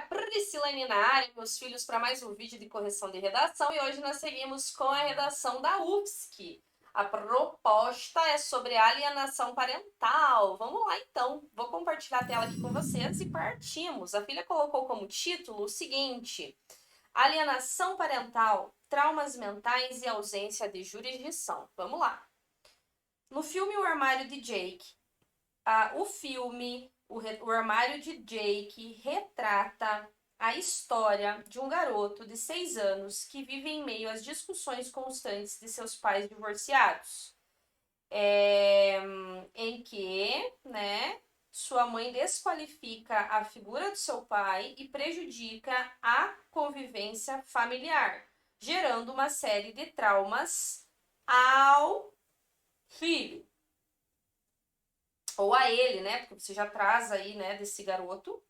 Priscilane na área, meus filhos, para mais um vídeo de correção de redação. E hoje nós seguimos com a redação da UFSC. A proposta é sobre alienação parental. Vamos lá, então. Vou compartilhar a tela aqui com vocês e partimos. A filha colocou como título o seguinte: alienação parental, traumas mentais e ausência de jurisdição. Vamos lá. No filme O Armário de Jake, o Armário de Jake retrata a história de um garoto de 6 anos que vive em meio às discussões constantes de seus pais divorciados, em que, né, sua mãe desqualifica a figura do seu pai e prejudica a convivência familiar, gerando uma série de traumas ao filho. Ou a ele, né? Porque você já traz aí, né, desse garoto.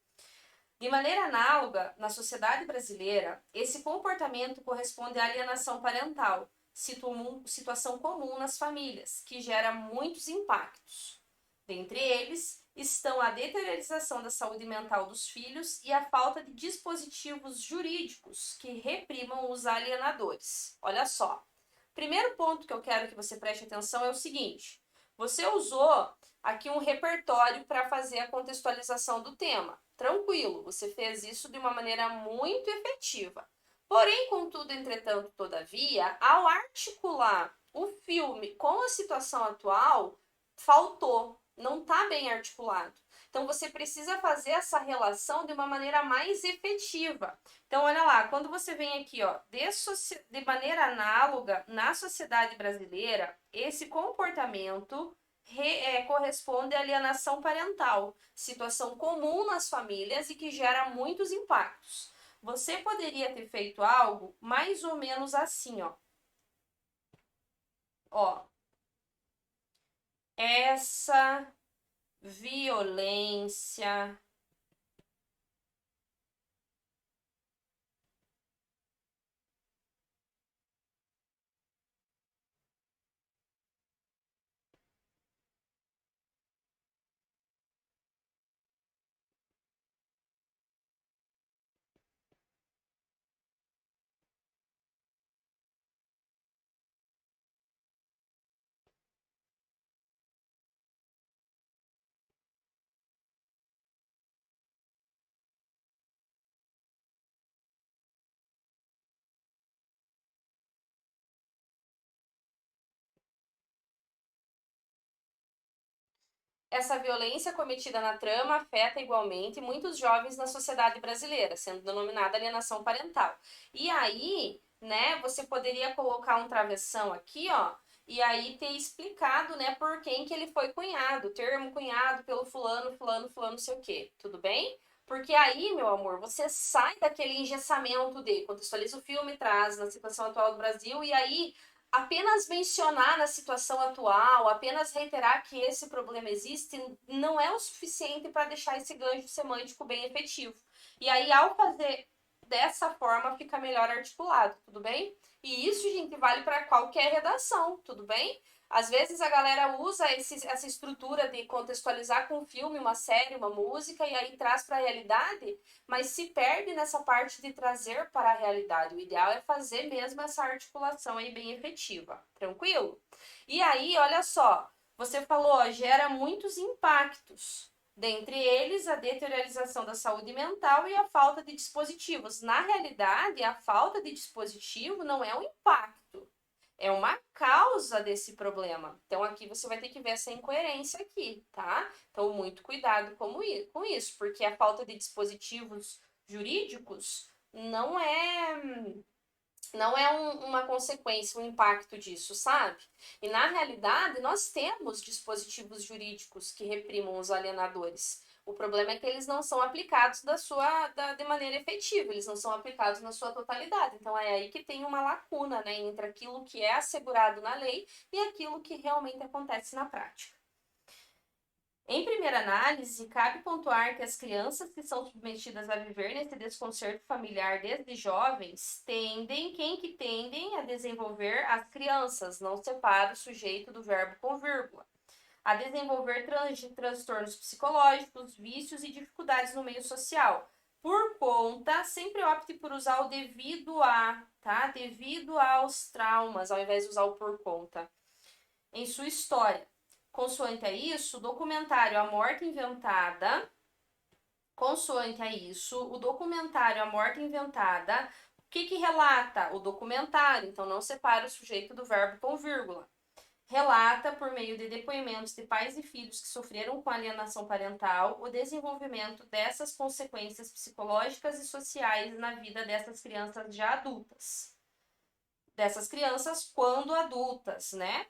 De maneira análoga, na sociedade brasileira, esse comportamento corresponde à alienação parental, situação comum nas famílias, que gera muitos impactos. Dentre eles estão a deteriorização da saúde mental dos filhos e a falta de dispositivos jurídicos que reprimam os alienadores. Olha só. Primeiro ponto que eu quero que você preste atenção é o seguinte: você usou aqui um repertório para fazer a contextualização do tema. Tranquilo, você fez isso de uma maneira muito efetiva. Porém, contudo, entretanto, todavia, ao articular o filme com a situação atual, faltou, não está bem articulado. Então, você precisa fazer essa relação de uma maneira mais efetiva. Então, olha lá, quando você vem aqui, ó, de maneira análoga, na sociedade brasileira, esse comportamento corresponde à alienação parental, situação comum nas famílias e que gera muitos impactos. Você poderia ter feito algo mais ou menos assim, ó. Ó, essa violência Essa violência cometida na trama afeta igualmente muitos jovens na sociedade brasileira, sendo denominada alienação parental. E aí, né, você poderia colocar um travessão aqui, ó, e aí ter explicado, né, por quem que ele foi cunhado, termo cunhado pelo fulano, fulano, fulano, não sei o quê, tudo bem? Porque aí, meu amor, você sai daquele engessamento de contextualiza o filme, traz na situação atual do Brasil, e aí apenas mencionar na situação atual, apenas reiterar que esse problema existe, não é o suficiente para deixar esse gancho semântico bem efetivo. E aí, ao fazer dessa forma, fica melhor articulado, tudo bem? E isso, gente, vale para qualquer redação, tudo bem? Às vezes a galera usa essa estrutura de contextualizar com um filme, uma série, uma música, e aí traz para a realidade, mas se perde nessa parte de trazer para a realidade. O ideal é fazer mesmo essa articulação aí bem efetiva, tranquilo? E aí, olha só, você falou, ó, gera muitos impactos. Dentre eles, a deteriorização da saúde mental e a falta de dispositivos. Na realidade, a falta de dispositivo não é um impacto, é uma causa desse problema. Então, aqui você vai ter que ver essa incoerência aqui, tá? Então, muito cuidado com isso, porque a falta de dispositivos jurídicos não é uma consequência, um impacto disso, sabe? E na realidade, nós temos dispositivos jurídicos que reprimam os alienadores. O problema é que eles não são aplicados de maneira efetiva, eles não são aplicados na sua totalidade. Então é aí que tem uma lacuna, né, entre aquilo que é assegurado na lei e aquilo que realmente acontece na prática. Em primeira análise, cabe pontuar que as crianças que são submetidas a viver nesse desconcerto familiar desde jovens tendem a desenvolver as crianças, não separa o sujeito do verbo com vírgula, a desenvolver transtornos psicológicos, vícios e dificuldades no meio social. por conta, sempre opte por usar o devido a, tá? Devido aos traumas, ao invés de usar o por conta. Em sua história. Consoante a isso, o documentário A Morte Inventada. Consoante a isso, o documentário A Morte Inventada. O que relata? O documentário, então não separa o sujeito do verbo com vírgula. Relata, por meio de depoimentos de pais e filhos que sofreram com alienação parental, o desenvolvimento dessas consequências psicológicas e sociais na vida dessas crianças já adultas. Dessas crianças quando adultas, né?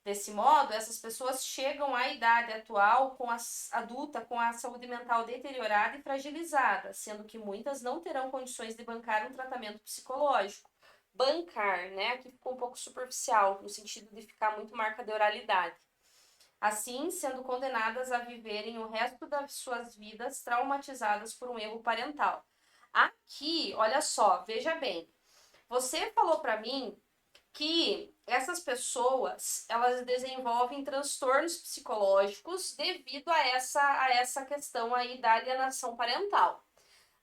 Desse modo, essas pessoas chegam à idade atual adulta com a saúde mental deteriorada e fragilizada, sendo que muitas não terão condições de bancar um tratamento psicológico. Bancar, né? Aqui ficou um pouco superficial, no sentido de ficar muito marca de oralidade. Assim, sendo condenadas a viverem o resto das suas vidas traumatizadas por um erro parental. Aqui, olha só, veja bem. Você falou para mim que essas pessoas, elas desenvolvem transtornos psicológicos devido a essa questão aí da alienação parental.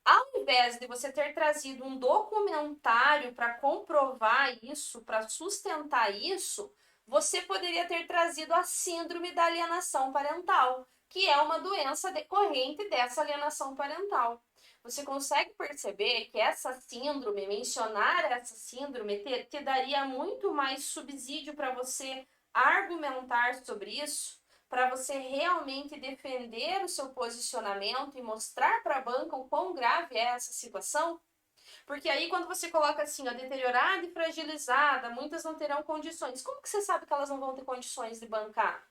Ao invés de você ter trazido um documentário para comprovar isso, para sustentar isso, você poderia ter trazido a síndrome da alienação parental, que é uma doença decorrente dessa alienação parental. Você consegue perceber que essa síndrome, mencionar essa síndrome, te daria muito mais subsídio para você argumentar sobre isso, para você realmente defender o seu posicionamento e mostrar para a banca o quão grave é essa situação? Porque aí quando você coloca assim, ó, deteriorada e fragilizada, muitas não terão condições. Como que você sabe que elas não vão ter condições de bancar?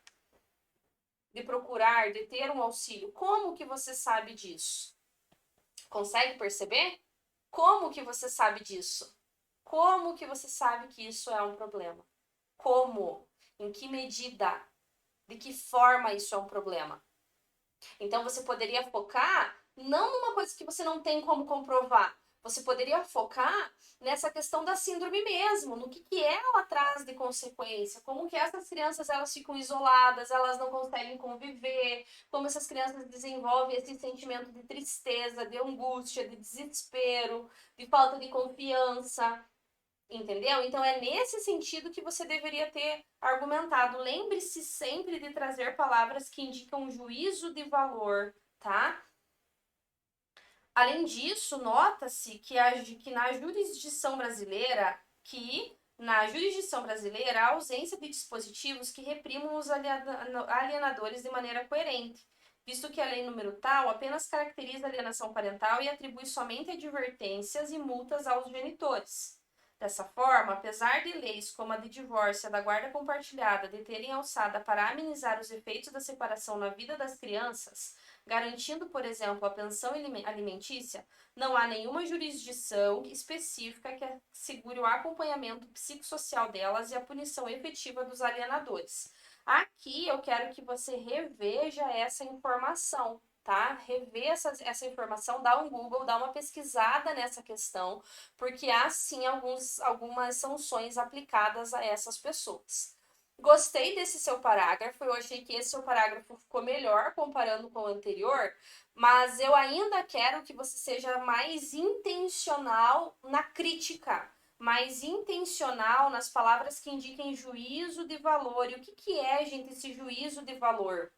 De procurar, de ter um auxílio? Como que você sabe disso? Consegue perceber? Como que você sabe disso? Como que você sabe que isso é um problema? Como? Em que medida? De que forma isso é um problema? Então você poderia focar não numa coisa que você não tem como comprovar. Você poderia focar nessa questão da síndrome mesmo, no que ela traz de consequência, como que essas crianças elas ficam isoladas, elas não conseguem conviver, como essas crianças desenvolvem esse sentimento de tristeza, de angústia, de desespero, de falta de confiança. Entendeu? Então é nesse sentido que você deveria ter argumentado. Lembre-se sempre de trazer palavras que indicam juízo de valor, tá? Além disso, nota-se que na jurisdição brasileira, a ausência de dispositivos que reprimam os alienadores de maneira coerente, visto que a lei número tal apenas caracteriza a alienação parental e atribui somente advertências e multas aos genitores. Dessa forma, apesar de leis como a de divórcio e a da guarda compartilhada de terem alçada para amenizar os efeitos da separação na vida das crianças, garantindo, por exemplo, a pensão alimentícia, não há nenhuma jurisdição específica que assegure o acompanhamento psicossocial delas e a punição efetiva dos alienadores. Aqui eu quero que você reveja essa informação, tá? Rever essa informação, dá um Google, dá uma pesquisada nessa questão, porque há sim algumas sanções aplicadas a essas pessoas. Gostei desse seu parágrafo, eu achei que esse seu parágrafo ficou melhor comparando com o anterior, mas eu ainda quero que você seja mais intencional na crítica, mais intencional nas palavras que indiquem juízo de valor. E o que é, gente, esse juízo de valor?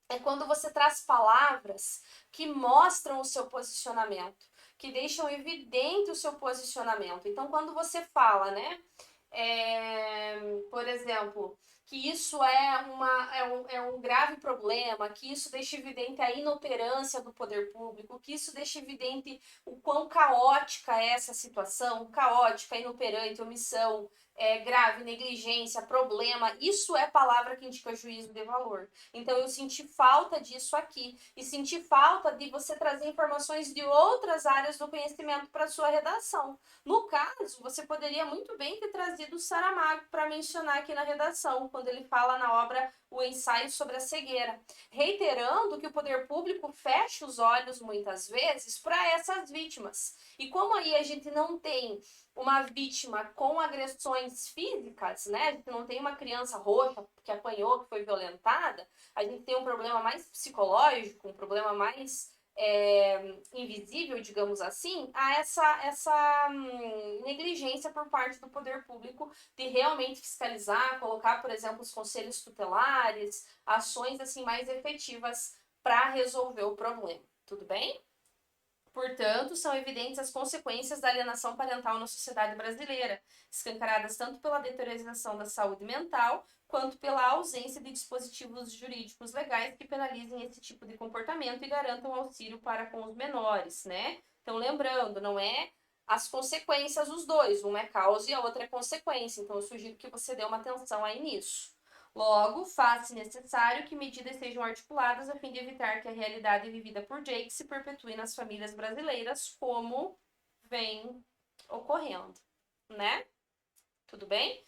É quando você traz palavras que mostram o seu posicionamento, que deixam evidente o seu posicionamento. Então, quando você fala, né, por exemplo, que isso é um grave problema, que isso deixa evidente a inoperância do poder público, que isso deixa evidente o quão caótica é essa situação, caótica, inoperante, omissão, grave, negligência, problema, isso é palavra que indica juízo de valor. Então eu senti falta disso aqui e senti falta de você trazer informações de outras áreas do conhecimento para sua redação. No caso, você poderia muito bem ter trazido o Saramago para mencionar aqui na redação, quando ele fala na obra O Ensaio sobre a Cegueira, reiterando que o poder público fecha os olhos muitas vezes para essas vítimas. E como aí a gente não tem uma vítima com agressões físicas, né? A gente não tem uma criança roxa que apanhou, que foi violentada, a gente tem um problema mais psicológico, um problema mais invisível, digamos assim, a essa negligência por parte do poder público de realmente fiscalizar, colocar, por exemplo, os conselhos tutelares, ações assim mais efetivas para resolver o problema. Tudo bem? Portanto, são evidentes as consequências da alienação parental na sociedade brasileira, escancaradas tanto pela deterioração da saúde mental, quanto pela ausência de dispositivos jurídicos legais que penalizem esse tipo de comportamento e garantam auxílio para com os menores, né? Então, lembrando, não é as consequências os dois, uma é causa e a outra é consequência. Então, eu sugiro que você dê uma atenção aí nisso. Logo, faz-se necessário que medidas sejam articuladas a fim de evitar que a realidade vivida por Jake se perpetue nas famílias brasileiras, como vem ocorrendo, né? Tudo bem?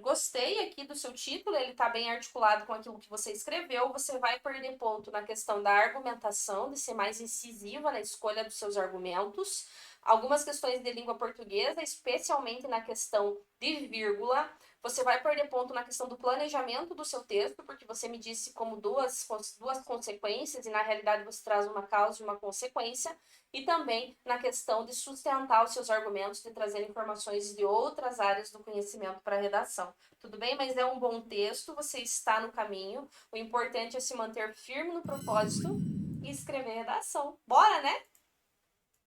Gostei aqui do seu título, ele está bem articulado com aquilo que você escreveu. Você vai perder ponto na questão da argumentação, de ser mais incisiva na escolha dos seus argumentos. Algumas questões de língua portuguesa, especialmente na questão de vírgula. Você vai perder ponto na questão do planejamento do seu texto, porque você me disse como duas consequências, e na realidade você traz uma causa e uma consequência. E também na questão de sustentar os seus argumentos, de trazer informações de outras áreas do conhecimento para a redação. Tudo bem? Mas é um bom texto, você está no caminho. O importante é se manter firme no propósito e escrever redação. Bora, né?